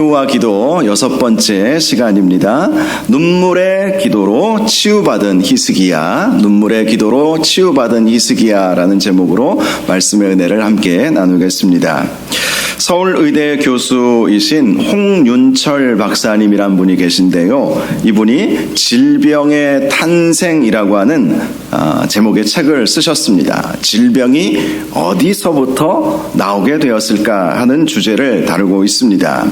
치유와 기도 6번째 시간입니다. 눈물의 기도로 치유받은 히스기야, 눈물의 기도로 치유받은 히스기야라는 제목으로 말씀의 은혜를 함께 나누겠습니다. 서울의대 교수이신 홍윤철 박사님이란 분이 계신데요. 이분이 질병의 탄생이라고 하는 제목의 책을 쓰셨습니다. 질병이 어디서부터 나오게 되었을까 하는 주제를 다루고 있습니다.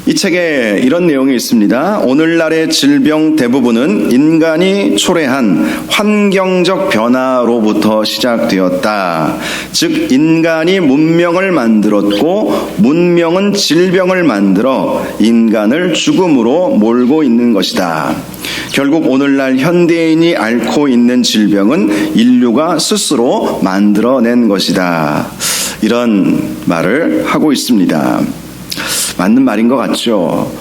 이 책에 이런 내용이 있습니다. 오늘날의 질병 대부분은 인간이 초래한 환경적 변화로부터 시작되었다. 즉 인간이 문명을 만들었고 문명은 질병을 만들어 인간을 죽음으로 몰고 있는 것이다. 결국 오늘날 현대인이 앓고 있는 질병은 인류가 스스로 만들어낸 것이다. 이런 말을 하고 있습니다. 맞는 말인 것 같죠.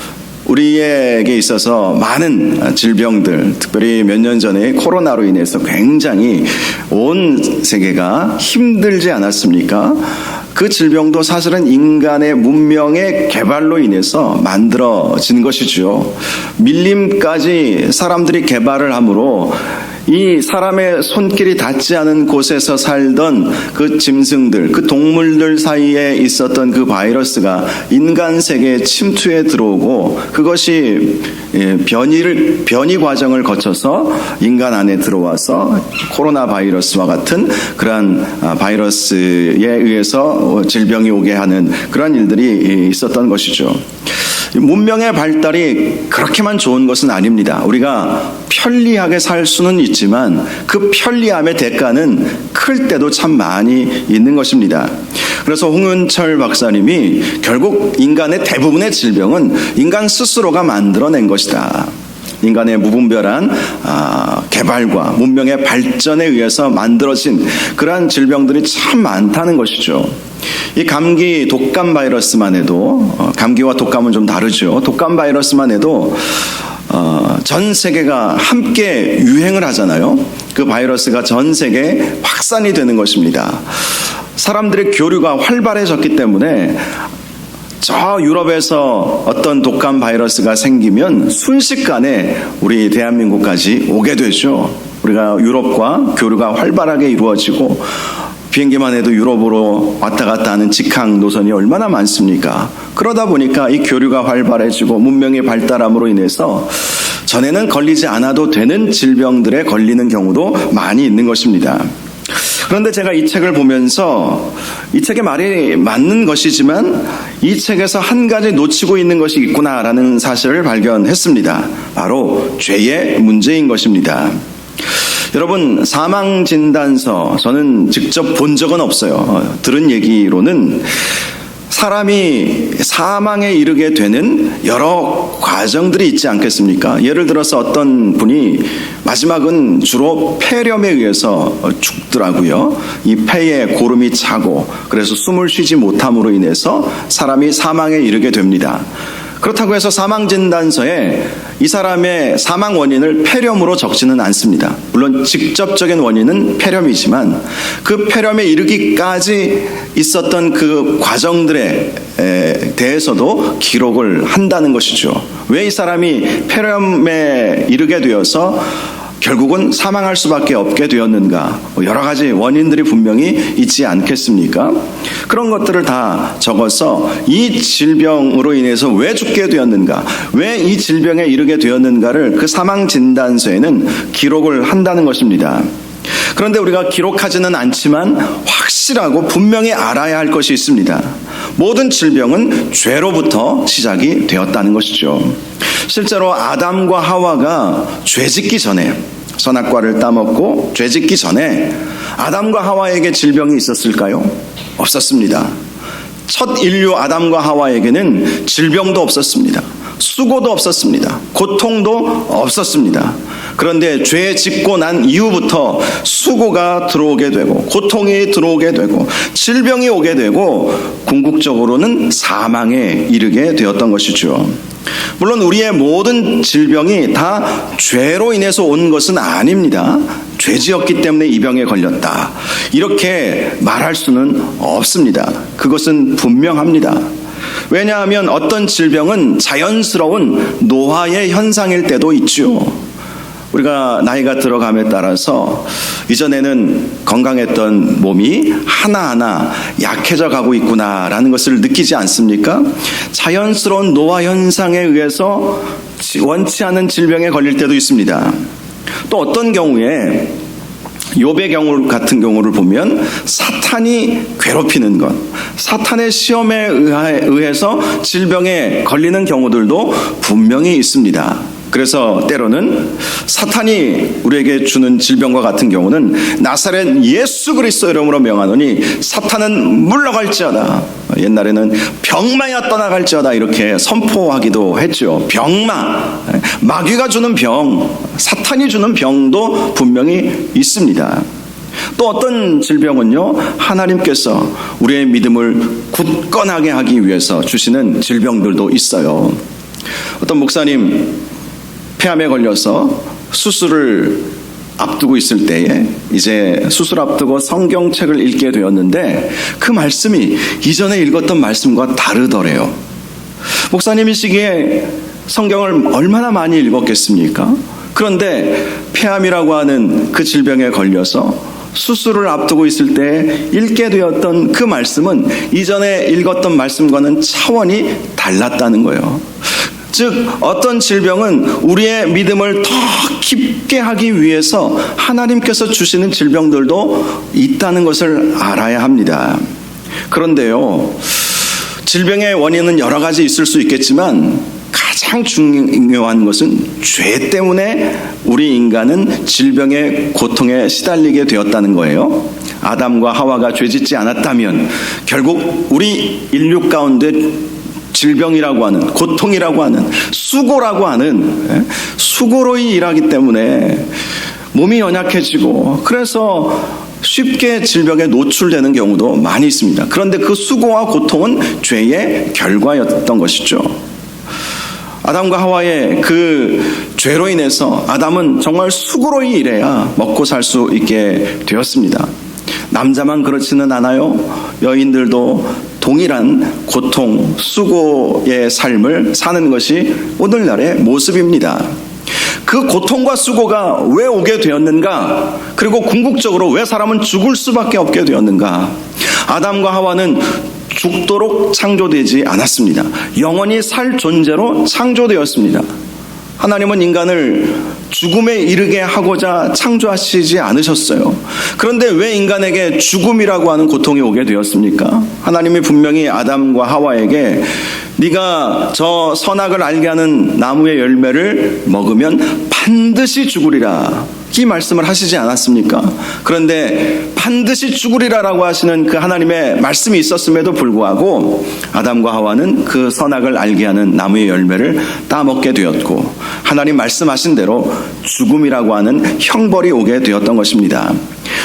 우리에게 있어서 많은 질병들, 특별히 몇 년 전에 코로나로 인해서 굉장히 온 세계가 힘들지 않았습니까? 그 질병도 사실은 인간의 문명의 개발로 인해서 만들어진 것이죠. 밀림까지 사람들이 개발을 함으로 이 사람의 손길이 닿지 않은 곳에서 살던 그 짐승들, 그 동물들 사이에 있었던 그 바이러스가 인간 세계에 침투해 들어오고 그것이 변이 과정을 거쳐서 인간 안에 들어와서 코로나 바이러스와 같은 그러한 바이러스에 의해서 질병이 오게 하는 그런 일들이 있었던 것이죠. 문명의 발달이 그렇게만 좋은 것은 아닙니다. 우리가 편리하게 살 수는 있지만 그 편리함의 대가는 클 때도 참 많이 있는 것입니다. 그래서 홍윤철 박사님이 결국 인간의 대부분의 질병은 인간 스스로가 만들어낸 것이다. 인간의 무분별한 개발과 문명의 발전에 의해서 만들어진 그러한 질병들이 참 많다는 것이죠. 이 감기, 독감 바이러스만 해도 감기와 독감은 좀 다르죠. 독감 바이러스만 해도 전 세계가 함께 유행을 하잖아요. 그 바이러스가 전 세계에 확산이 되는 것입니다. 사람들의 교류가 활발해졌기 때문에 저 유럽에서 어떤 독감 바이러스가 생기면 순식간에 우리 대한민국까지 오게 되죠. 우리가 유럽과 교류가 활발하게 이루어지고 비행기만 해도 유럽으로 왔다 갔다 하는 직항 노선이 얼마나 많습니까? 그러다 보니까 이 교류가 활발해지고 문명의 발달함으로 인해서 전에는 걸리지 않아도 되는 질병들에 걸리는 경우도 많이 있는 것입니다. 그런데 제가 이 책을 보면서 이 책의 말이 맞는 것이지만 이 책에서 한 가지 놓치고 있는 것이 있구나라는 사실을 발견했습니다. 바로 죄의 문제인 것입니다. 여러분, 사망진단서 저는 직접 본 적은 없어요. 들은 얘기로는 사람이 사망에 이르게 되는 여러 과정들이 있지 않겠습니까? 예를 들어서 어떤 분이 마지막은 주로 폐렴에 의해서 죽더라고요. 이 폐에 고름이 차고 그래서 숨을 쉬지 못함으로 인해서 사람이 사망에 이르게 됩니다. 그렇다고 해서 사망진단서에 이 사람의 사망 원인을 폐렴으로 적지는 않습니다. 물론 직접적인 원인은 폐렴이지만 그 폐렴에 이르기까지 있었던 그 과정들에 대해서도 기록을 한다는 것이죠. 왜 이 사람이 폐렴에 이르게 되어서 결국은 사망할 수밖에 없게 되었는가? 여러 가지 원인들이 분명히 있지 않겠습니까? 그런 것들을 다 적어서 이 질병으로 인해서 왜 죽게 되었는가? 왜 이 질병에 이르게 되었는가를 그 사망진단서에는 기록을 한다는 것입니다. 그런데 우리가 기록하지는 않지만 확실하고 분명히 알아야 할 것이 있습니다. 모든 질병은 죄로부터 시작이 되었다는 것이죠. 실제로 아담과 하와가 죄짓기 전에 선악과를 따먹고 죄짓기 전에 아담과 하와에게 질병이 있었을까요? 없었습니다. 첫 인류 아담과 하와에게는 질병도 없었습니다. 수고도 없었습니다. 고통도 없었습니다. 그런데 죄 짓고 난 이후부터 수고가 들어오게 되고 고통이 들어오게 되고 질병이 오게 되고 궁극적으로는 사망에 이르게 되었던 것이죠. 물론 우리의 모든 질병이 다 죄로 인해서 온 것은 아닙니다. 죄지었기 때문에 이 병에 걸렸다, 이렇게 말할 수는 없습니다. 그것은 분명합니다. 왜냐하면 어떤 질병은 자연스러운 노화의 현상일 때도 있죠. 우리가 나이가 들어감에 따라서 이전에는 건강했던 몸이 하나하나 약해져 가고 있구나라는 것을 느끼지 않습니까? 자연스러운 노화 현상에 의해서 원치 않은 질병에 걸릴 때도 있습니다. 또 어떤 경우에 욥의 경우 같은 경우를 보면 사탄이 괴롭히는 것, 사탄의 시험에 의해서 질병에 걸리는 경우들도 분명히 있습니다. 그래서 때로는 사탄이 우리에게 주는 질병과 같은 경우는 나사렛 예수 그리스도 이름으로 명하노니 사탄은 물러갈지어다. 옛날에는 병마야 떠나갈지어다 이렇게 선포하기도 했죠. 병마, 마귀가 주는 병, 사탄이 주는 병도 분명히 있습니다. 또 어떤 질병은요, 하나님께서 우리의 믿음을 굳건하게 하기 위해서 주시는 질병들도 있어요. 어떤 목사님 폐암에 걸려서 수술을 앞두고 있을 때에 이제 수술 앞두고 성경책을 읽게 되었는데 그 말씀이 이전에 읽었던 말씀과 다르더래요. 목사님이시기에 성경을 얼마나 많이 읽었겠습니까? 그런데 폐암이라고 하는 그 질병에 걸려서 수술을 앞두고 있을 때 읽게 되었던 그 말씀은 이전에 읽었던 말씀과는 차원이 달랐다는 거예요. 즉 어떤 질병은 우리의 믿음을 더 깊게 하기 위해서 하나님께서 주시는 질병들도 있다는 것을 알아야 합니다. 그런데요, 질병의 원인은 여러 가지 있을 수 있겠지만 가장 중요한 것은 죄 때문에 우리 인간은 질병의 고통에 시달리게 되었다는 거예요. 아담과 하와가 죄짓지 않았다면 결국 우리 인류 가운데 질병이라고 하는, 고통이라고 하는, 수고라고 하는, 수고로 일하기 때문에 몸이 연약해지고 그래서 쉽게 질병에 노출되는 경우도 많이 있습니다. 그런데 그 수고와 고통은 죄의 결과였던 것이죠. 아담과 하와의 그 죄로 인해서 아담은 정말 수고로 일해야 먹고 살 수 있게 되었습니다. 남자만 그렇지는 않아요. 여인들도 동일한 고통, 수고의 삶을 사는 것이 오늘날의 모습입니다. 그 고통과 수고가 왜 오게 되었는가? 그리고 궁극적으로 왜 사람은 죽을 수밖에 없게 되었는가? 아담과 하와는 죽도록 창조되지 않았습니다. 영원히 살 존재로 창조되었습니다. 하나님은 인간을 죽음에 이르게 하고자 창조하시지 않으셨어요. 그런데 왜 인간에게 죽음이라고 하는 고통이 오게 되었습니까? 하나님이 분명히 아담과 하와에게 네가 저 선악을 알게 하는 나무의 열매를 먹으면 반드시 죽으리라, 이 말씀을 하시지 않았습니까? 그런데 반드시 죽으리라라고 하시는 그 하나님의 말씀이 있었음에도 불구하고 아담과 하와는 그 선악을 알게 하는 나무의 열매를 따먹게 되었고 하나님 말씀하신 대로 죽음이라고 하는 형벌이 오게 되었던 것입니다.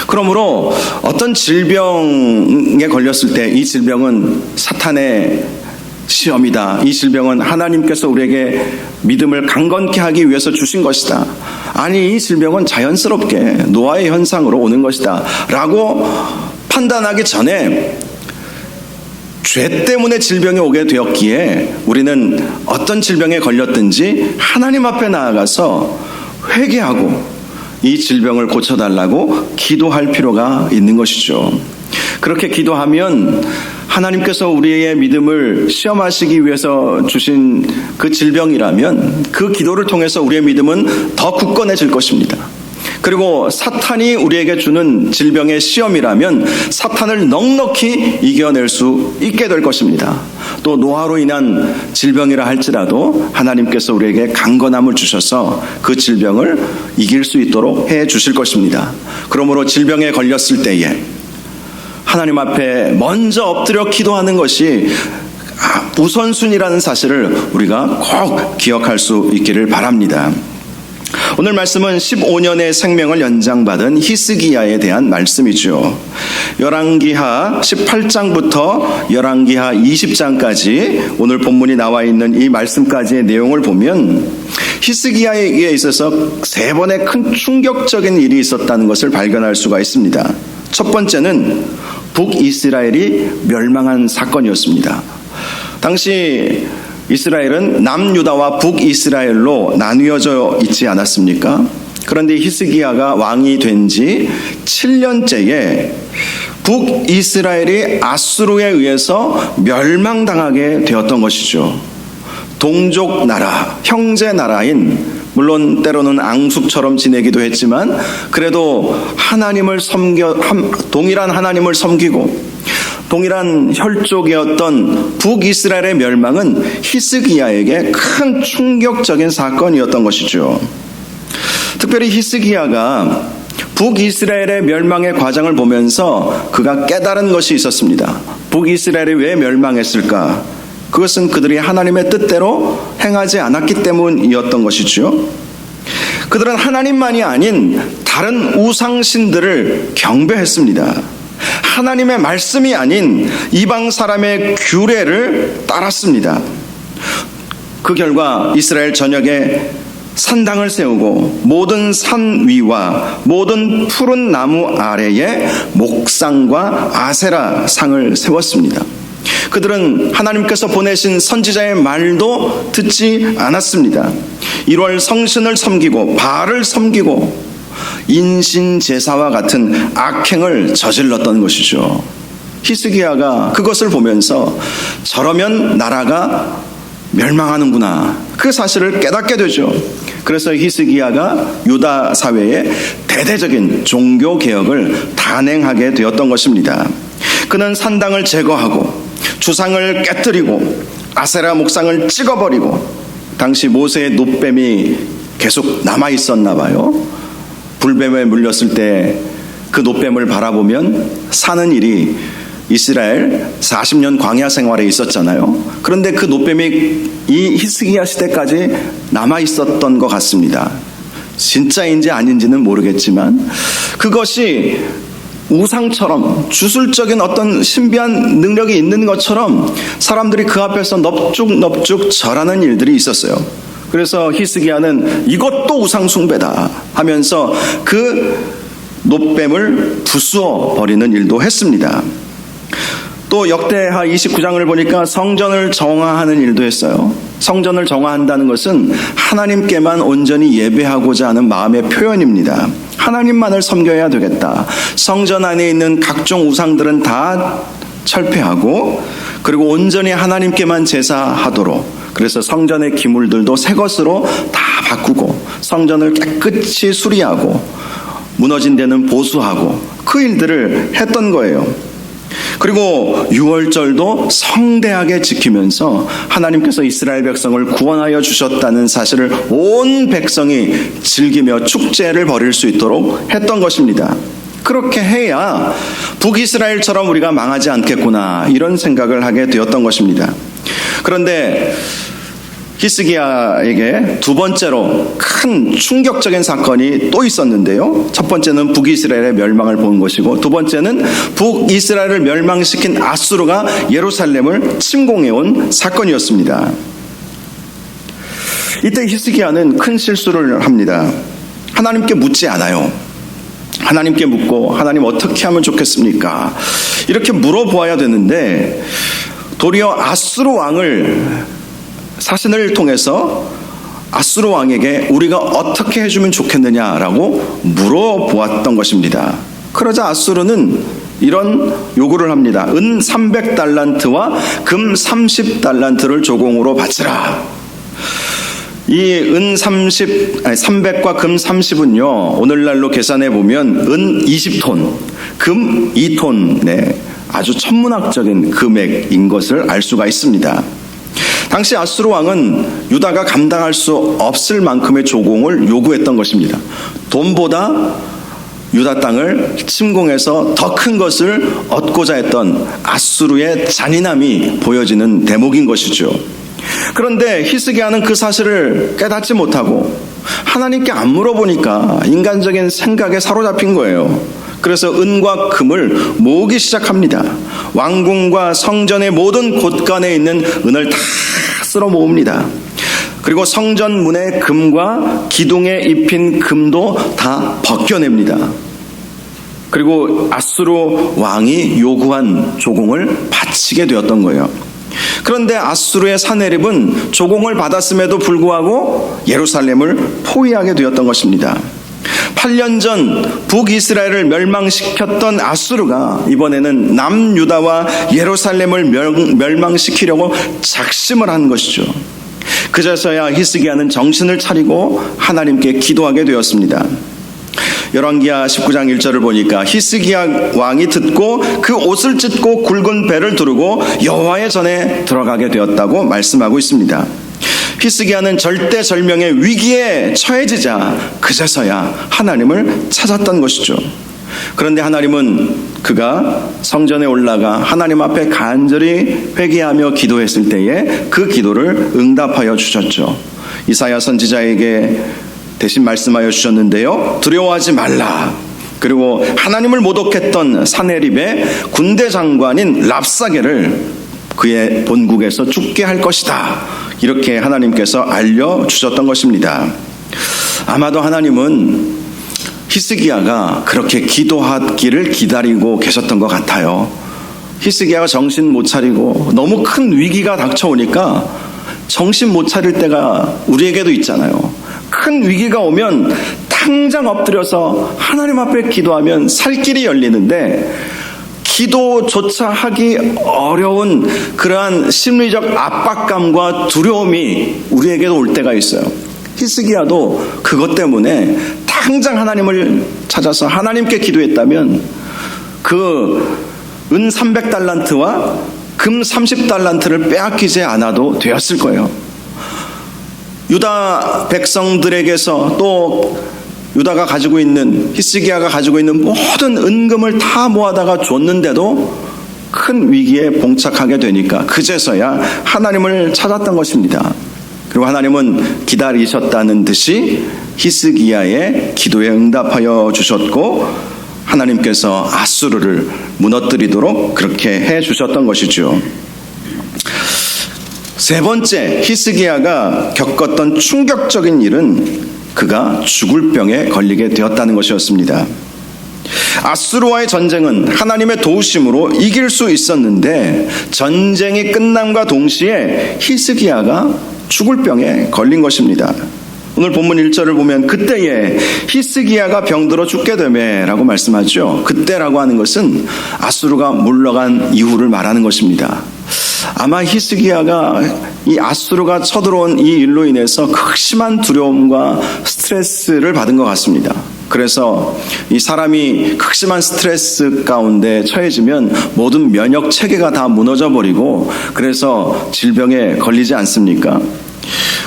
그러므로 어떤 질병에 걸렸을 때 이 질병은 사탄의 시험이다, 이 질병은 하나님께서 우리에게 믿음을 강건케 하기 위해서 주신 것이다, 아니 이 질병은 자연스럽게 노화의 현상으로 오는 것이다 라고 판단하기 전에 죄 때문에 질병이 오게 되었기에 우리는 어떤 질병에 걸렸든지 하나님 앞에 나아가서 회개하고 이 질병을 고쳐달라고 기도할 필요가 있는 것이죠. 그렇게 기도하면 하나님께서 우리의 믿음을 시험하시기 위해서 주신 그 질병이라면 그 기도를 통해서 우리의 믿음은 더 굳건해질 것입니다. 그리고 사탄이 우리에게 주는 질병의 시험이라면 사탄을 넉넉히 이겨낼 수 있게 될 것입니다. 또 노화로 인한 질병이라 할지라도 하나님께서 우리에게 강건함을 주셔서 그 질병을 이길 수 있도록 해 주실 것입니다. 그러므로 질병에 걸렸을 때에 하나님 앞에 먼저 엎드려 기도하는 것이 우선순위라는 사실을 우리가 꼭 기억할 수 있기를 바랍니다. 오늘 말씀은 15년의 생명을 연장받은 히스기야에 대한 말씀이죠. 열왕기하 18장부터 열왕기하 20장까지 오늘 본문이 나와 있는 이 말씀까지의 내용을 보면 히스기야에 있어서 세 번의 큰 충격적인 일이 있었다는 것을 발견할 수가 있습니다. 첫 번째는 북이스라엘이 멸망한 사건이었습니다. 당시 이스라엘은 남유다와 북이스라엘로 나뉘어져 있지 않았습니까? 그런데 히스기야가 왕이 된 지 7년째에 북이스라엘이 아수르에 의해서 멸망당하게 되었던 것이죠. 동족 나라, 형제 나라인, 물론 때로는 앙숙처럼 지내기도 했지만 그래도 동일한 하나님을 섬기고 동일한 혈족이었던 북이스라엘의 멸망은 히스기야에게 큰 충격적인 사건이었던 것이죠. 특별히 히스기야가 북이스라엘의 멸망의 과정을 보면서 그가 깨달은 것이 있었습니다. 북이스라엘이 왜 멸망했을까? 그것은 그들이 하나님의 뜻대로 행하지 않았기 때문이었던 것이죠. 그들은 하나님만이 아닌 다른 우상신들을 경배했습니다. 하나님의 말씀이 아닌 이방 사람의 규례를 따랐습니다. 그 결과 이스라엘 전역에 산당을 세우고 모든 산 위와 모든 푸른 나무 아래에 목상과 아세라 상을 세웠습니다. 그들은 하나님께서 보내신 선지자의 말도 듣지 않았습니다. 1월 성신을 섬기고 바알을 섬기고 인신제사와 같은 악행을 저질렀던 것이죠. 히스기야가 그것을 보면서 저러면 나라가 멸망하는구나, 그 사실을 깨닫게 되죠. 그래서 히스기야가 유다 사회에 대대적인 종교 개혁을 단행하게 되었던 것입니다. 그는 산당을 제거하고 주상을 깨뜨리고 아세라 목상을 찍어버리고, 당시 모세의 놋뱀이 계속 남아있었나 봐요. 불뱀에 물렸을 때 그 놋뱀을 바라보면 사는 일이, 이스라엘 40년 광야 생활에 있었잖아요. 그런데 그 놋뱀이 이 히스기야 시대까지 남아있었던 것 같습니다. 진짜인지 아닌지는 모르겠지만 그것이 우상처럼 주술적인 어떤 신비한 능력이 있는 것처럼 사람들이 그 앞에서 넙죽넙죽 절하는 일들이 있었어요. 그래서 히스기야는 이것도 우상 숭배다 하면서 그 놋뱀을 부수어 버리는 일도 했습니다. 또 역대하 29장을 보니까 성전을 정화하는 일도 했어요. 성전을 정화한다는 것은 하나님께만 온전히 예배하고자 하는 마음의 표현입니다. 하나님만을 섬겨야 되겠다. 성전 안에 있는 각종 우상들은 다 철폐하고, 그리고 온전히 하나님께만 제사하도록, 그래서 성전의 기물들도 새 것으로 다 바꾸고 성전을 깨끗이 수리하고 무너진 데는 보수하고, 그 일들을 했던 거예요. 그리고 유월절도 성대하게 지키면서 하나님께서 이스라엘 백성을 구원하여 주셨다는 사실을 온 백성이 즐기며 축제를 벌일 수 있도록 했던 것입니다. 그렇게 해야 북이스라엘처럼 우리가 망하지 않겠구나, 이런 생각을 하게 되었던 것입니다. 그런데 히스기야에게 두 번째로 큰 충격적인 사건이 또 있었는데요. 첫 번째는 북이스라엘의 멸망을 본 것이고, 두 번째는 북이스라엘을 멸망시킨 아수르가 예루살렘을 침공해온 사건이었습니다. 이때 히스기야는 큰 실수를 합니다. 하나님께 묻지 않아요. 하나님께 묻고, 하나님 어떻게 하면 좋겠습니까? 이렇게 물어보아야 되는데, 도리어 아수르 왕을, 사신을 통해서 아수르 왕에게 우리가 어떻게 해주면 좋겠느냐라고 물어보았던 것입니다. 그러자 아수르는 이런 요구를 합니다. 은 300달란트와 금 30달란트를 조공으로 바치라. 이 은 300과 금 30은요, 오늘날로 계산해 보면 은 20톤, 금 2톤, 아주 천문학적인 금액인 것을 알 수가 있습니다. 당시 아수르 왕은 유다가 감당할 수 없을 만큼의 조공을 요구했던 것입니다. 돈보다 유다 땅을 침공해서 더 큰 것을 얻고자 했던 아수르의 잔인함이 보여지는 대목인 것이죠. 그런데 히스기야는 그 사실을 깨닫지 못하고 하나님께 안 물어보니까 인간적인 생각에 사로잡힌 거예요. 그래서 은과 금을 모으기 시작합니다. 왕궁과 성전의 모든 곳간에 있는 은을 다 쓸어 모읍니다. 그리고 성전 문의 금과 기둥에 입힌 금도 다 벗겨냅니다. 그리고 아수르 왕이 요구한 조공을 바치게 되었던 거예요. 그런데 아수르의 사내립은 조공을 받았음에도 불구하고 예루살렘을 포위하게 되었던 것입니다. 8년 전 북이스라엘을 멸망시켰던 아수르가 이번에는 남유다와 예루살렘을 멸망시키려고 작심을 한 것이죠. 그제서야 히스기야는 정신을 차리고 하나님께 기도하게 되었습니다. 열왕기하 19장 1절을 보니까 히스기야 왕이 듣고 그 옷을 찢고 굵은 배를 두르고 여호와의 전에 들어가게 되었다고 말씀하고 있습니다. 히스기야는 절대절명의 위기에 처해지자 그제서야 하나님을 찾았던 것이죠. 그런데 하나님은 그가 성전에 올라가 하나님 앞에 간절히 회개하며 기도했을 때에 그 기도를 응답하여 주셨죠. 이사야 선지자에게 대신 말씀하여 주셨는데요, 두려워하지 말라. 그리고 하나님을 모독했던 사내립의 군대 장관인 랍사게를 그의 본국에서 죽게 할 것이다, 이렇게 하나님께서 알려주셨던 것입니다. 아마도 하나님은 히스기야가 그렇게 기도하기를 기다리고 계셨던 것 같아요. 히스기야가 정신 못 차리고 너무 큰 위기가 닥쳐오니까 정신 못 차릴 때가 우리에게도 있잖아요. 큰 위기가 오면 당장 엎드려서 하나님 앞에 기도하면 살 길이 열리는데 기도조차 하기 어려운 그러한 심리적 압박감과 두려움이 우리에게도 올 때가 있어요. 히스기야도 그것 때문에 당장 하나님을 찾아서 하나님께 기도했다면 그 은 300달란트와 금 30달란트를 빼앗기지 않아도 되었을 거예요. 유다 백성들에게서 또 유다가 가지고 있는, 히스기야가 가지고 있는 모든 은금을 다 모아다가 줬는데도 큰 위기에 봉착하게 되니까 그제서야 하나님을 찾았던 것입니다. 그리고 하나님은 기다리셨다는 듯이 히스기야의 기도에 응답하여 주셨고 하나님께서 아수르를 무너뜨리도록 그렇게 해 주셨던 것이죠. 세 번째, 히스기야가 겪었던 충격적인 일은 그가 죽을 병에 걸리게 되었다는 것이었습니다. 아수르와의 전쟁은 하나님의 도우심으로 이길 수 있었는데 전쟁이 끝남과 동시에 히스기야가 죽을 병에 걸린 것입니다. 오늘 본문 1절을 보면 그때에 히스기야가 병들어 죽게 되매 라고 말씀하죠. 그때라고 하는 것은 아수르가 물러간 이후를 말하는 것입니다. 아마 히스기야가 이 아수르가 쳐들어온 이 일로 인해서 극심한 두려움과 스트레스를 받은 것 같습니다. 그래서 이 사람이 극심한 스트레스 가운데 처해지면 모든 면역 체계가 다 무너져 버리고 그래서 질병에 걸리지 않습니까?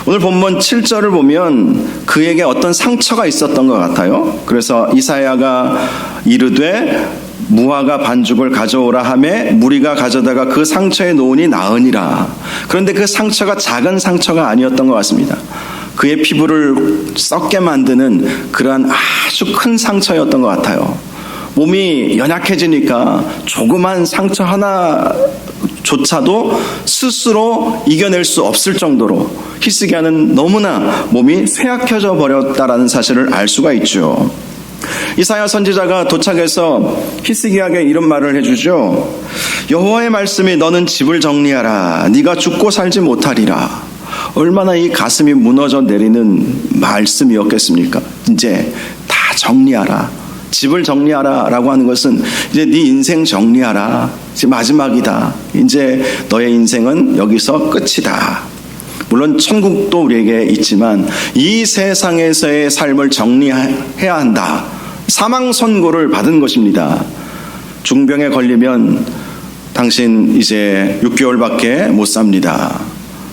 오늘 본문 7절을 보면 그에게 어떤 상처가 있었던 것 같아요. 그래서 이사야가 이르되 무화과 반죽을 가져오라 하매 무리가 가져다가 그 상처에 놓으니 나으니라. 그런데 그 상처가 작은 상처가 아니었던 것 같습니다. 그의 피부를 썩게 만드는 그러한 아주 큰 상처였던 것 같아요. 몸이 연약해지니까 조그만 상처 하나조차도 스스로 이겨낼 수 없을 정도로 히스기야는 너무나 몸이 쇠약해져 버렸다라는 사실을 알 수가 있죠. 이사야 선지자가 도착해서 히스기야에게 이런 말을 해주죠. 여호와의 말씀이 너는 집을 정리하라. 네가 죽고 살지 못하리라. 얼마나 이 가슴이 무너져 내리는 말씀이었겠습니까? 이제 다 정리하라. 집을 정리하라 라고 하는 것은 이제 네 인생 정리하라. 이제 마지막이다. 이제 너의 인생은 여기서 끝이다. 물론 천국도 우리에게 있지만 이 세상에서의 삶을 정리해야 한다. 사망 선고를 받은 것입니다. 중병에 걸리면 당신 이제 6개월밖에 못 삽니다.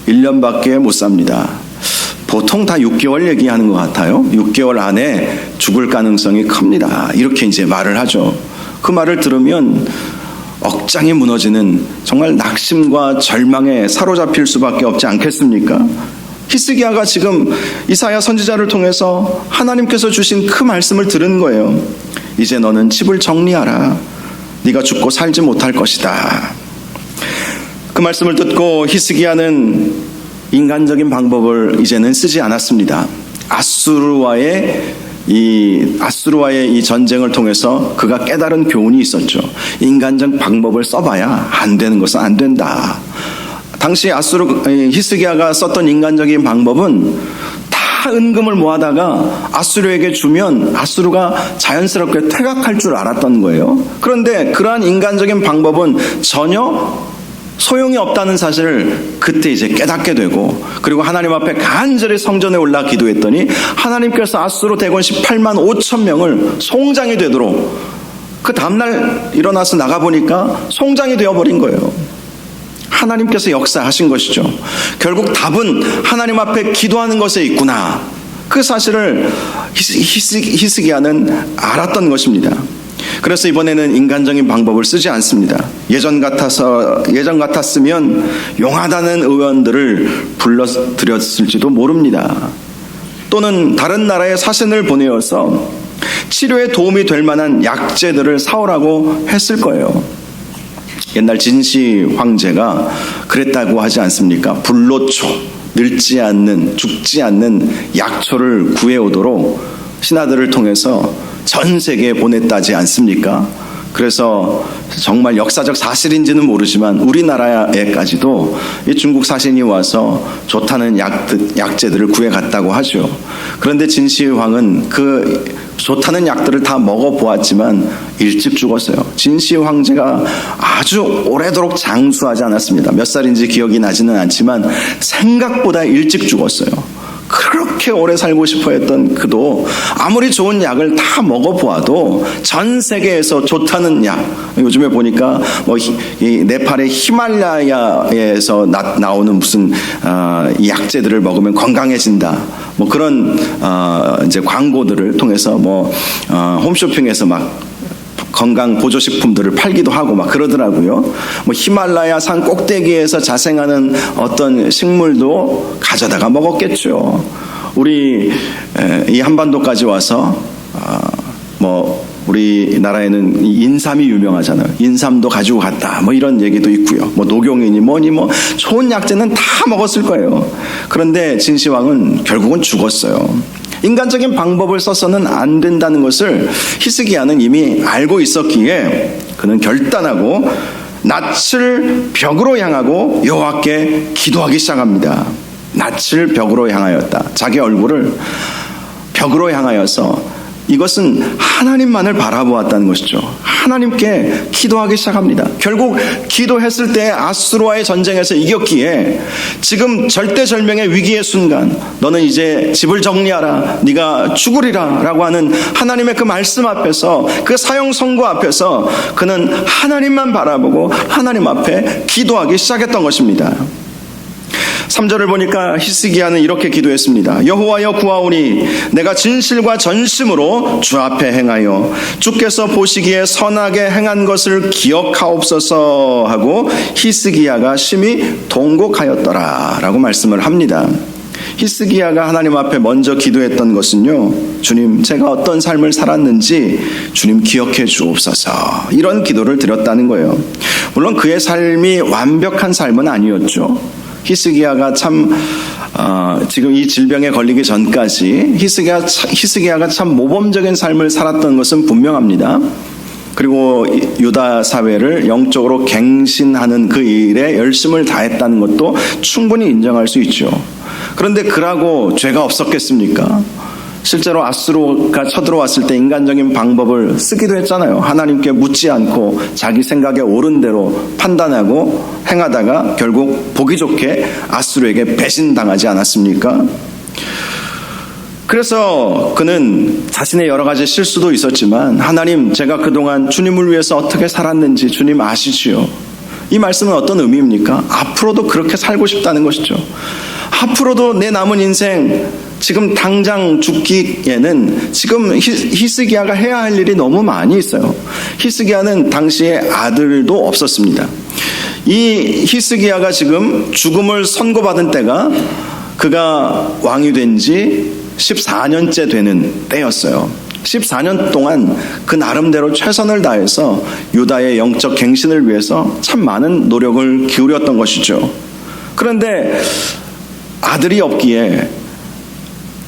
1년밖에 못 삽니다. 보통 다 6개월 얘기하는 것 같아요. 6개월 안에 죽을 가능성이 큽니다. 이렇게 이제 말을 하죠. 그 말을 들으면 억장이 무너지는 정말 낙심과 절망에 사로잡힐 수밖에 없지 않겠습니까? 히스기야가 지금 이사야 선지자를 통해서 하나님께서 주신 그 말씀을 들은 거예요. 이제 너는 집을 정리하라. 네가 죽고 살지 못할 것이다. 그 말씀을 듣고 히스기야는 인간적인 방법을 이제는 쓰지 않았습니다. 아수르와의 이 전쟁을 통해서 그가 깨달은 교훈이 있었죠. 인간적 방법을 써봐야 안 되는 것은 안 된다. 당시 히스기야가 썼던 인간적인 방법은 다 은금을 모아다가 아수르에게 주면 아수르가 자연스럽게 퇴각할 줄 알았던 거예요. 그런데 그러한 인간적인 방법은 전혀 소용이 없다는 사실을 그때 이제 깨닫게 되고, 그리고 하나님 앞에 간절히 성전에 올라 기도했더니 하나님께서 아수르 대군 18만 5천 명을 송장이 되도록, 그 다음날 일어나서 나가보니까 송장이 되어버린 거예요. 하나님께서 역사하신 것이죠. 결국 답은 하나님 앞에 기도하는 것에 있구나, 그 사실을 히스기야는 알았던 것입니다. 그래서 이번에는 인간적인 방법을 쓰지 않습니다. 예전 같았으면 용하다는 의원들을 불러들였을지도 모릅니다. 또는 다른 나라에 사신을 보내어서 치료에 도움이 될 만한 약재들을 사오라고 했을 거예요. 옛날 진시 황제가 그랬다고 하지 않습니까? 불로초, 늙지 않는, 죽지 않는 약초를 구해오도록 신하들을 통해서 전 세계에 보냈다지 않습니까? 그래서 정말 역사적 사실인지는 모르지만 우리나라에까지도 이 중국 사신이 와서 좋다는 약재들을 구해갔다고 하죠. 그런데 진시황은 그 좋다는 약들을 다 먹어보았지만 일찍 죽었어요. 진시 황제가 아주 오래도록 장수하지 않았습니다. 몇 살인지 기억이 나지는 않지만 생각보다 일찍 죽었어요. 그렇게 오래 살고 싶어 했던 그도 아무리 좋은 약을 다 먹어보아도 전 세계에서 좋다는 약, 요즘에 보니까 뭐 이 네팔의 히말라야에서 나오는 무슨 약재들을 먹으면 건강해진다, 뭐 그런 이제 광고들을 통해서 뭐 홈쇼핑에서 막 건강 보조식품들을 팔기도 하고 막 그러더라고요. 뭐 히말라야 산 꼭대기에서 자생하는 어떤 식물도 가져다가 먹었겠죠. 우리 이 한반도까지 와서 뭐 우리나라에는 인삼이 유명하잖아요. 인삼도 가지고 갔다, 뭐 이런 얘기도 있고요. 뭐 녹용이니 뭐니 뭐 좋은 약재는 다 먹었을 거예요. 그런데 진시황은 결국은 죽었어요. 인간적인 방법을 써서는 안 된다는 것을 히스기야는 이미 알고 있었기에 그는 결단하고 낯을 벽으로 향하고 여호와께 기도하기 시작합니다. 낯을 벽으로 향하였다. 자기 얼굴을 벽으로 향하여서 이것은 하나님만을 바라보았다는 것이죠. 하나님께 기도하기 시작합니다. 결국 기도했을 때 아수르와의 전쟁에서 이겼기에 지금 절대절명의 위기의 순간, 너는 이제 집을 정리하라, 네가 죽으리라 라고 하는 하나님의 그 말씀 앞에서, 그 사형 선고 앞에서 그는 하나님만 바라보고 하나님 앞에 기도하기 시작했던 것입니다. 3절을 보니까 히스기야는 이렇게 기도했습니다. 여호와여 구하오니 내가 진실과 전심으로 주 앞에 행하여 주께서 보시기에 선하게 행한 것을 기억하옵소서 하고 히스기야가 심히 통곡하였더라 라고 말씀을 합니다. 히스기야가 하나님 앞에 먼저 기도했던 것은요, 주님, 제가 어떤 삶을 살았는지 주님 기억해 주옵소서, 이런 기도를 드렸다는 거예요. 물론 그의 삶이 완벽한 삶은 아니었죠. 히스기야가 참 지금 이 질병에 걸리기 전까지 히스기야가 참 모범적인 삶을 살았던 것은 분명합니다. 그리고 유다 사회를 영적으로 갱신하는 그 일에 열심을 다했다는 것도 충분히 인정할 수 있죠. 그런데 그라고 죄가 없었겠습니까? 실제로 아수르가 쳐들어왔을 때 인간적인 방법을 쓰기도 했잖아요. 하나님께 묻지 않고 자기 생각에 옳은 대로 판단하고 행하다가 결국 보기 좋게 아수르에게 배신당하지 않았습니까? 그래서 그는 자신의 여러 가지 실수도 있었지만, 하나님, 제가 그동안 주님을 위해서 어떻게 살았는지 주님 아시지요. 이 말씀은 어떤 의미입니까? 앞으로도 그렇게 살고 싶다는 것이죠. 앞으로도 내 남은 인생, 지금 당장 죽기에는 지금 히스기야가 해야 할 일이 너무 많이 있어요. 히스기야는 당시에 아들도 없었습니다. 이 히스기야가 지금 죽음을 선고받은 때가 그가 왕이 된 지 14년째 되는 때였어요. 14년 동안 그 나름대로 최선을 다해서 유다의 영적 갱신을 위해서 참 많은 노력을 기울였던 것이죠. 그런데 아들이 없기에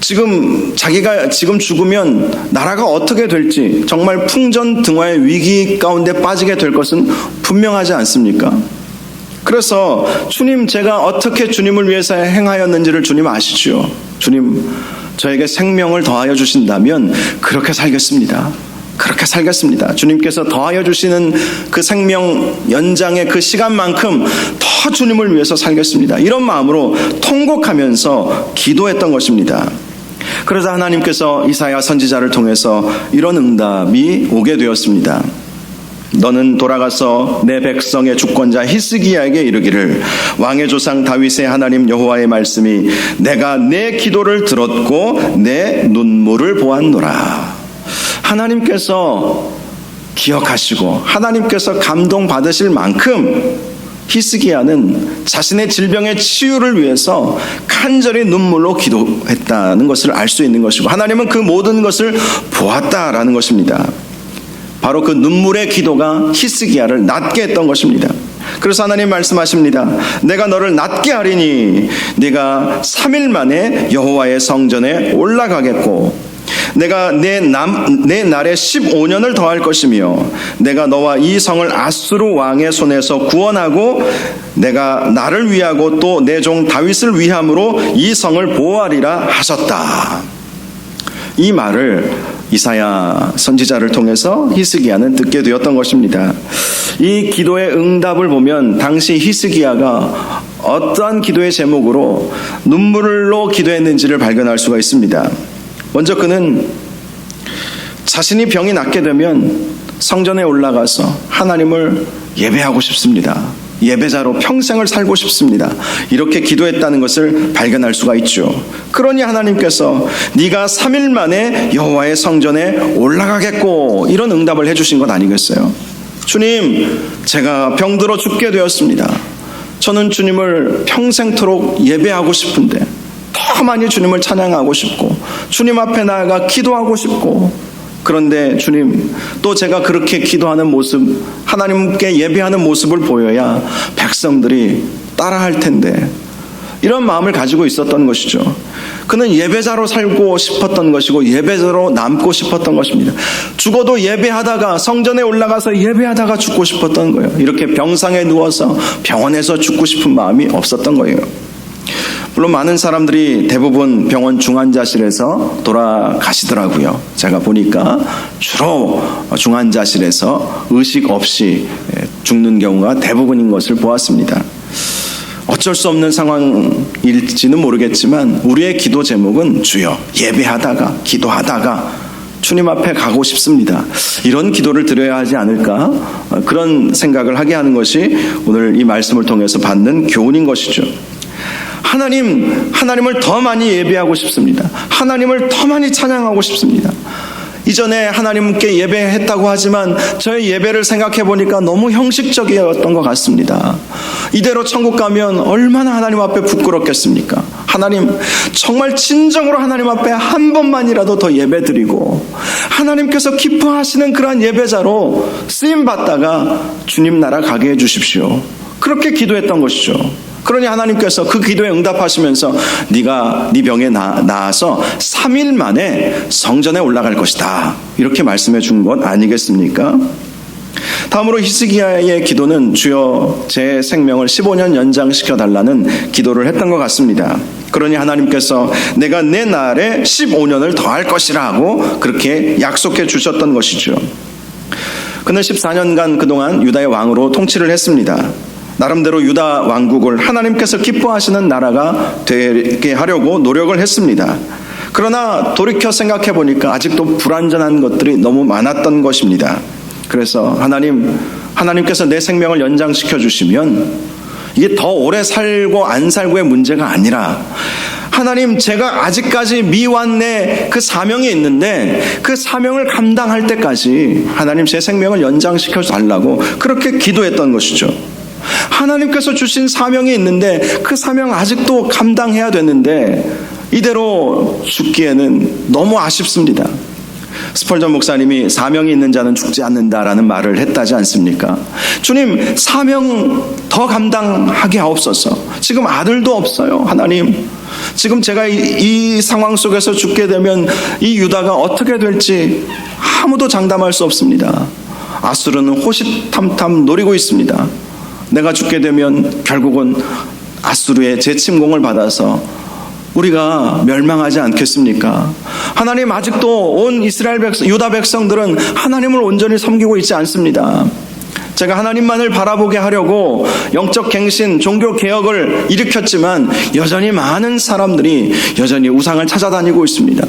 지금 자기가 지금 죽으면 나라가 어떻게 될지, 정말 풍전등화의 위기 가운데 빠지게 될 것은 분명하지 않습니까? 그래서 주님, 제가 어떻게 주님을 위해서 행하였는지를 주님 아시죠? 주님, 저에게 생명을 더하여 주신다면 그렇게 살겠습니다. 그렇게 살겠습니다. 주님께서 더하여 주시는 그 생명 연장의 그 시간만큼 더 주님을 위해서 살겠습니다. 이런 마음으로 통곡하면서 기도했던 것입니다. 그러자 하나님께서 이사야 선지자를 통해서 이런 응답이 오게 되었습니다. 너는 돌아가서 내 백성의 주권자 히스기야에게 이르기를, 왕의 조상 다윗의 하나님 여호와의 말씀이 내가 내 기도를 들었고 내 눈물을 보았노라. 하나님께서 기억하시고 하나님께서 감동받으실 만큼 히스기야는 자신의 질병의 치유를 위해서 간절히 눈물로 기도했다는 것을 알 수 있는 것이고, 하나님은 그 모든 것을 보았다라는 것입니다. 바로 그 눈물의 기도가 히스기야를 낫게 했던 것입니다. 그래서 하나님 말씀하십니다. 내가 너를 낫게 하리니 네가 3일 만에 여호와의 성전에 올라가겠고 내가 내 날에 15년을 더할 것이며 내가 너와 이 성을 아수르 왕의 손에서 구원하고 내가 나를 위하고 또 내 종 다윗을 위함으로 이 성을 보호하리라 하셨다. 이 말을 이사야 선지자를 통해서 히스기야는 듣게 되었던 것입니다. 이 기도의 응답을 보면 당시 히스기야가 어떠한 기도의 제목으로 눈물로 기도했는지를 발견할 수가 있습니다. 먼저 그는 자신이 병이 낫게 되면 성전에 올라가서 하나님을 예배하고 싶습니다. 예배자로 평생을 살고 싶습니다. 이렇게 기도했다는 것을 발견할 수가 있죠. 그러니 하나님께서 네가 3일 만에 여호와의 성전에 올라가겠고 이런 응답을 해주신 것 아니겠어요? 주님, 제가 병들어 죽게 되었습니다. 저는 주님을 평생토록 예배하고 싶은데 더 많이 주님을 찬양하고 싶고 주님 앞에 나아가 기도하고 싶고, 그런데 주님, 또 제가 그렇게 기도하는 모습, 하나님께 예배하는 모습을 보여야 백성들이 따라할 텐데, 이런 마음을 가지고 있었던 것이죠. 그는 예배자로 살고 싶었던 것이고 예배자로 남고 싶었던 것입니다. 죽어도 예배하다가, 성전에 올라가서 예배하다가 죽고 싶었던 거예요. 이렇게 병상에 누워서 병원에서 죽고 싶은 마음이 없었던 거예요. 물론 많은 사람들이 대부분 병원 중환자실에서 돌아가시더라고요. 제가 보니까 주로 중환자실에서 의식 없이 죽는 경우가 대부분인 것을 보았습니다. 어쩔 수 없는 상황일지는 모르겠지만 우리의 기도 제목은 주여, 예배하다가 기도하다가 주님 앞에 가고 싶습니다. 이런 기도를 드려야 하지 않을까? 그런 생각을 하게 하는 것이 오늘 이 말씀을 통해서 받는 교훈인 것이죠. 하나님을 더 많이 예배하고 싶습니다. 하나님을 더 많이 찬양하고 싶습니다. 이전에 하나님께 예배했다고 하지만 저의 예배를 생각해 보니까 너무 형식적이었던 것 같습니다. 이대로 천국 가면 얼마나 하나님 앞에 부끄럽겠습니까? 하나님, 정말 진정으로 하나님 앞에 한 번만이라도 더 예배드리고 하나님께서 기뻐하시는 그러한 예배자로 쓰임받다가 주님 나라 가게 해주십시오. 그렇게 기도했던 것이죠. 그러니 하나님께서 그 기도에 응답하시면서 네가 네 병에 나아서 3일 만에 성전에 올라갈 것이다, 이렇게 말씀해 준 것 아니겠습니까? 다음으로 히스기야의 기도는 주여 제 생명을 15년 연장시켜 달라는 기도를 했던 것 같습니다. 그러니 하나님께서 내가 내 날에 15년을 더할 것이라 하고 그렇게 약속해 주셨던 것이죠. 그는 14년간 그동안 유다의 왕으로 통치를 했습니다. 나름대로 유다 왕국을 하나님께서 기뻐하시는 나라가 되게 하려고 노력을 했습니다. 그러나 돌이켜 생각해 보니까 아직도 불완전한 것들이 너무 많았던 것입니다. 그래서 하나님께서 내 생명을 연장시켜 주시면 이게 더 오래 살고 안 살고의 문제가 아니라, 하나님, 제가 아직까지 미완내 그 사명이 있는데 그 사명을 감당할 때까지 하나님 제 생명을 연장시켜 달라고 그렇게 기도했던 것이죠. 하나님께서 주신 사명이 있는데 그 사명 아직도 감당해야 되는데 이대로 죽기에는 너무 아쉽습니다. 스펄전 목사님이 사명이 있는 자는 죽지 않는다라는 말을 했다지 않습니까? 주님, 사명 더 감당하게 하옵소서. 지금 아들도 없어요. 하나님, 지금 제가 이 상황 속에서 죽게 되면 이 유다가 어떻게 될지 아무도 장담할 수 없습니다. 아수르는 호시탐탐 노리고 있습니다. 내가 죽게 되면 결국은 아수르의 재침공을 받아서 우리가 멸망하지 않겠습니까? 하나님 아직도 온 이스라엘 백성, 유다 백성들은 하나님을 온전히 섬기고 있지 않습니다. 제가 하나님만을 바라보게 하려고 영적 갱신, 종교 개혁을 일으켰지만 여전히 많은 사람들이 여전히 우상을 찾아다니고 있습니다.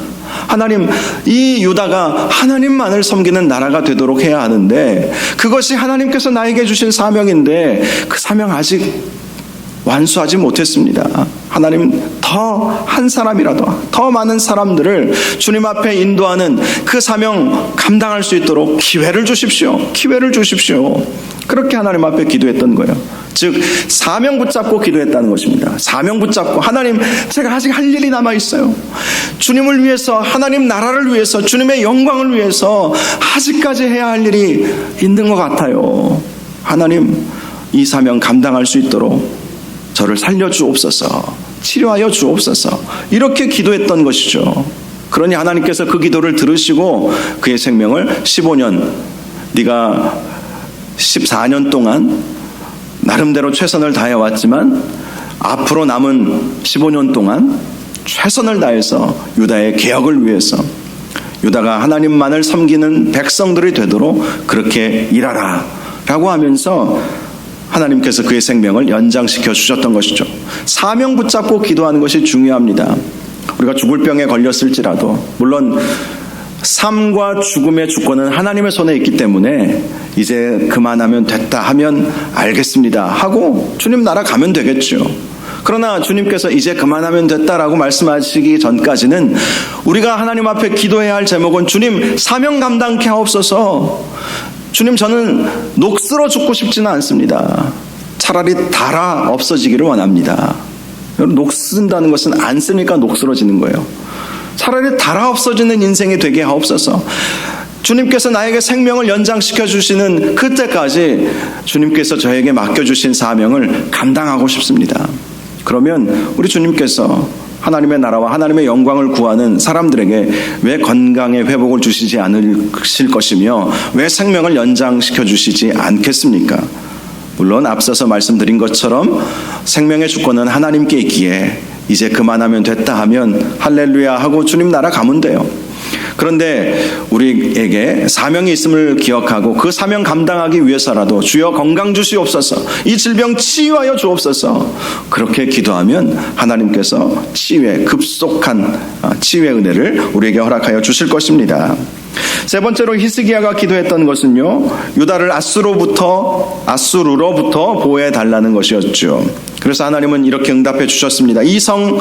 하나님, 이 유다가 하나님만을 섬기는 나라가 되도록 해야 하는데 그것이 하나님께서 나에게 주신 사명인데 그 사명 아직 완수하지 못했습니다. 하나님, 더 한 사람이라도 더 많은 사람들을 주님 앞에 인도하는 그 사명 감당할 수 있도록 기회를 주십시오. 기회를 주십시오. 그렇게 하나님 앞에 기도했던 거예요. 즉 사명 붙잡고 기도했다는 것입니다. 사명 붙잡고, 하나님, 제가 아직 할 일이 남아있어요. 주님을 위해서, 하나님 나라를 위해서, 주님의 영광을 위해서 아직까지 해야 할 일이 있는 것 같아요. 하나님, 이 사명 감당할 수 있도록 저를 살려주옵소서, 치료하여 주옵소서, 이렇게 기도했던 것이죠. 그러니 하나님께서 그 기도를 들으시고 그의 생명을 15년, 네가 14년 동안 나름대로 최선을 다해왔지만 앞으로 남은 15년 동안 최선을 다해서 유다의 개혁을 위해서, 유다가 하나님만을 섬기는 백성들이 되도록 그렇게 일하라 라고 하면서 하나님께서 그의 생명을 연장시켜 주셨던 것이죠. 사명 붙잡고 기도하는 것이 중요합니다. 우리가 죽을 병에 걸렸을지라도, 물론 삶과 죽음의 주권은 하나님의 손에 있기 때문에 이제 그만하면 됐다 하면 알겠습니다 하고 주님 나라 가면 되겠죠. 그러나 주님께서 이제 그만하면 됐다라고 말씀하시기 전까지는 우리가 하나님 앞에 기도해야 할 제목은 주님 사명 감당케 하옵소서. 주님, 저는 녹슬어 죽고 싶지는 않습니다. 차라리 닳아 없어지기를 원합니다. 여러분, 녹슨다는 것은 안 쓰니까 녹슬어지는 거예요. 차라리 닳아 없어지는 인생이 되게 하옵소서. 주님께서 나에게 생명을 연장시켜 주시는 그때까지 주님께서 저에게 맡겨주신 사명을 감당하고 싶습니다. 그러면 우리 주님께서 하나님의 나라와 하나님의 영광을 구하는 사람들에게 왜 건강의 회복을 주시지 않으실 것이며 왜 생명을 연장시켜 주시지 않겠습니까? 물론 앞서서 말씀드린 것처럼 생명의 주권은 하나님께 있기에 이제 그만하면 됐다 하면 할렐루야 하고 주님 나라 가면 돼요. 그런데 우리에게 사명이 있음을 기억하고 그 사명 감당하기 위해서라도 주여 건강 주시옵소서, 이 질병 치유하여 주옵소서, 그렇게 기도하면 하나님께서 치유의 급속한 치유의 은혜를 우리에게 허락하여 주실 것입니다. 세 번째로 히스기야가 기도했던 것은요, 유다를 아수르로부터 보호해 달라는 것이었죠. 그래서 하나님은 이렇게 응답해 주셨습니다. 이 성을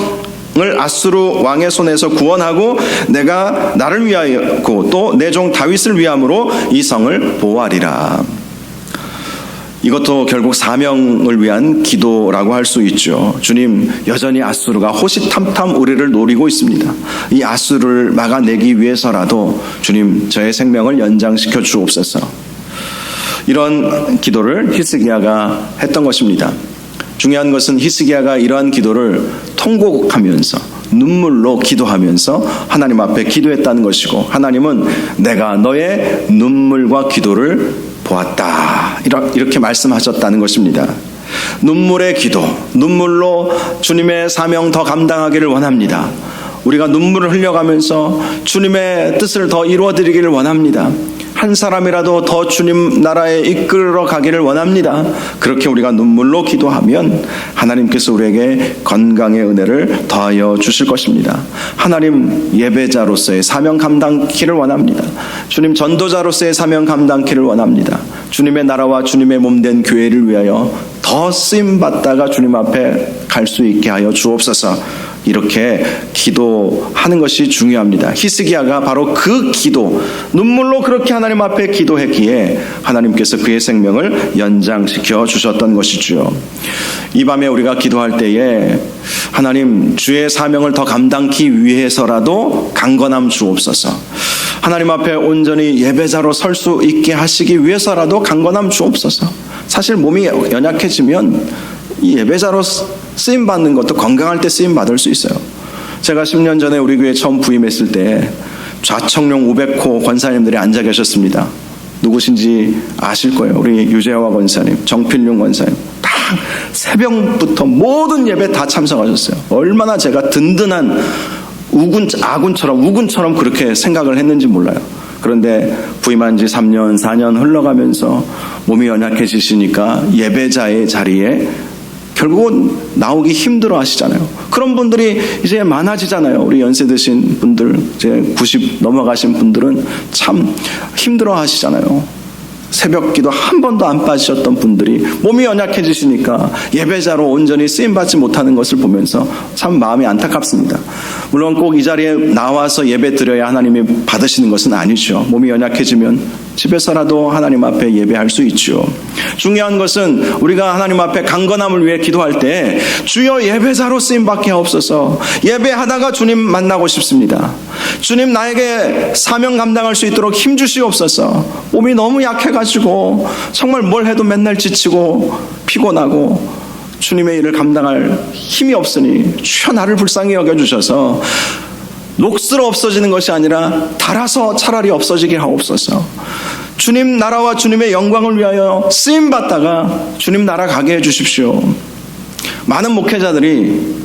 아수르 왕의 손에서 구원하고 내가 나를 위하였고 또 내 종 다윗을 위함으로 이 성을 보호하리라. 이것도 결국 사명을 위한 기도라고 할 수 있죠. 주님, 여전히 아수르가 호시탐탐 우리를 노리고 있습니다. 이 아수르를 막아내기 위해서라도 주님, 저의 생명을 연장시켜 주옵소서. 이런 기도를 히스기야가 했던 것입니다. 중요한 것은 히스기야가 이러한 기도를 통곡하면서 눈물로 기도하면서 하나님 앞에 기도했다는 것이고, 하나님은 내가 너의 눈물과 기도를 보았다, 이렇게 말씀하셨다는 것입니다. 눈물의 기도, 눈물로 주님의 사명 더 감당하기를 원합니다. 우리가 눈물을 흘려가면서 주님의 뜻을 더 이루어드리기를 원합니다. 한 사람이라도 더 주님 나라에 이끌어 가기를 원합니다. 그렇게 우리가 눈물로 기도하면 하나님께서 우리에게 건강의 은혜를 더하여 주실 것입니다. 하나님, 예배자로서의 사명 감당키를 원합니다. 주님, 전도자로서의 사명 감당키를 원합니다. 주님의 나라와 주님의 몸된 교회를 위하여 더 쓰임받다가 주님 앞에 갈 수 있게 하여 주옵소서. 이렇게 기도하는 것이 중요합니다. 히스기야가 바로 그 기도, 눈물로 그렇게 하나님 앞에 기도했기에 하나님께서 그의 생명을 연장시켜 주셨던 것이죠. 이 밤에 우리가 기도할 때에 하나님, 주의 사명을 더 감당하기 위해서라도 강건함 주옵소서. 하나님 앞에 온전히 예배자로 설 수 있게 하시기 위해서라도 강건함 주옵소서. 사실 몸이 연약해지면 이 예배자로 쓰임받는 것도 건강할 때 쓰임받을 수 있어요. 제가 10년 전에 우리 교회에 처음 부임했을 때 좌청룡 500호 권사님들이 앉아 계셨습니다. 누구신지 아실 거예요. 우리 유재화 권사님, 정필룡 권사님 다 새벽부터 모든 예배 다 참석하셨어요. 얼마나 제가 든든한 우군처럼 그렇게 생각을 했는지 몰라요. 그런데 부임한 지 3년, 4년 흘러가면서 몸이 연약해지시니까 예배자의 자리에 결국은 나오기 힘들어 하시잖아요. 그런 분들이 이제 많아지잖아요. 우리 연세 드신 분들, 이제 90 넘어가신 분들은 참 힘들어 하시잖아요. 새벽 기도 한 번도 안 빠지셨던 분들이 몸이 연약해지시니까 예배자로 온전히 쓰임받지 못하는 것을 보면서 참 마음이 안타깝습니다. 물론 꼭 이 자리에 나와서 예배 드려야 하나님이 받으시는 것은 아니죠. 몸이 연약해지면 집에서라도 하나님 앞에 예배할 수 있죠. 중요한 것은 우리가 하나님 앞에 강건함을 위해 기도할 때 주여 예배자로 쓰임받게 하옵소서. 예배하다가 주님 만나고 싶습니다. 주님 나에게 사명 감당할 수 있도록 힘 주시옵소서. 몸이 너무 약해가지고 정말 뭘 해도 맨날 지치고 피곤하고 주님의 일을 감당할 힘이 없으니 주여 나를 불쌍히 여겨주셔서 녹슬어 없어지는 것이 아니라 달아서 차라리 없어지게 하옵소서. 주님 나라와 주님의 영광을 위하여 쓰임받다가 주님 나라 가게 해주십시오. 많은 목회자들이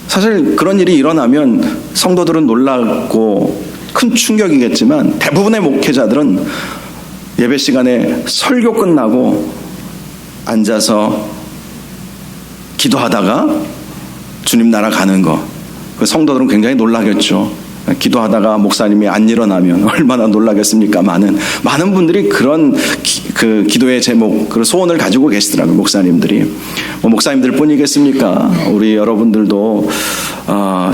사실 그런 일이 일어나면 성도들은 놀라고 큰 충격이겠지만 대부분의 목회자들은 예배 시간에 설교 끝나고 앉아서 기도하다가 주님 나라 가는 거, 그 성도들은 굉장히 놀라겠죠. 기도하다가 목사님이 안 일어나면 얼마나 놀라겠습니까? 많은 분들이 그런 그 기도의 제목, 그 소원을 가지고 계시더라고요. 목사님들이. 목사님들 뿐이겠습니까? 우리 여러분들도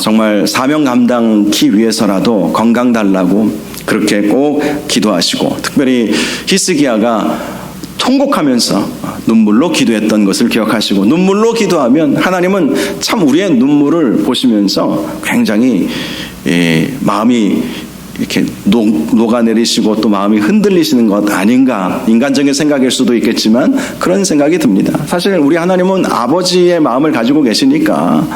정말 사명 감당기 위해서라도 건강 달라고 그렇게 꼭 기도하시고, 특별히 히스기야가 통곡하면서 눈물로 기도했던 것을 기억하시고, 눈물로 기도하면 하나님은 참 우리의 눈물을 보시면서 굉장히 마음이 이렇게 녹아내리시고 또 마음이 흔들리시는 것 아닌가, 인간적인 생각일 수도 있겠지만 그런 생각이 듭니다. 사실 우리 하나님은 아버지의 마음을 가지고 계시니까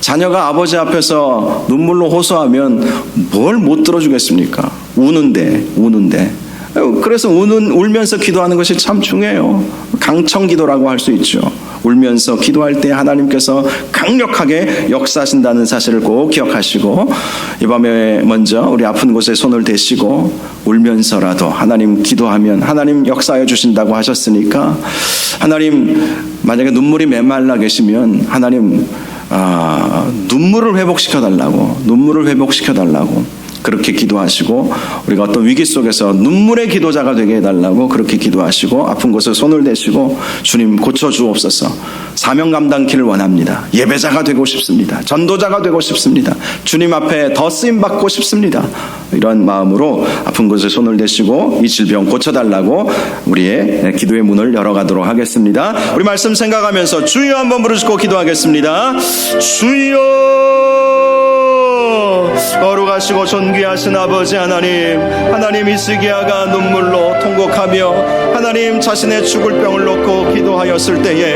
자녀가 아버지 앞에서 눈물로 호소하면 뭘 못 들어주겠습니까? 우는데. 그래서 울면서 기도하는 것이 참 중요해요. 강청기도라고 할 수 있죠. 울면서 기도할 때 하나님께서 강력하게 역사하신다는 사실을 꼭 기억하시고, 이 밤에 먼저 우리 아픈 곳에 손을 대시고 울면서라도 하나님 기도하면 하나님 역사해 주신다고 하셨으니까, 하나님 만약에 눈물이 메말라 계시면 하나님 눈물을 회복시켜 달라고 그렇게 기도하시고, 우리가 어떤 위기 속에서 눈물의 기도자가 되게 해달라고 그렇게 기도하시고, 아픈 곳에 손을 대시고 주님 고쳐주옵소서. 사명 감당키를 원합니다. 예배자가 되고 싶습니다. 전도자가 되고 싶습니다. 주님 앞에 더 쓰임받고 싶습니다. 이런 마음으로 아픈 곳에 손을 대시고 이 질병 고쳐달라고 우리의 기도의 문을 열어가도록 하겠습니다. 우리 말씀 생각하면서 주여 한번 부르시고 기도하겠습니다. 주여, 거룩하시고 존귀하신 아버지 하나님, 히스기야가 눈물로 통곡하며 하나님 자신의 죽을 병을 놓고 기도하였을 때에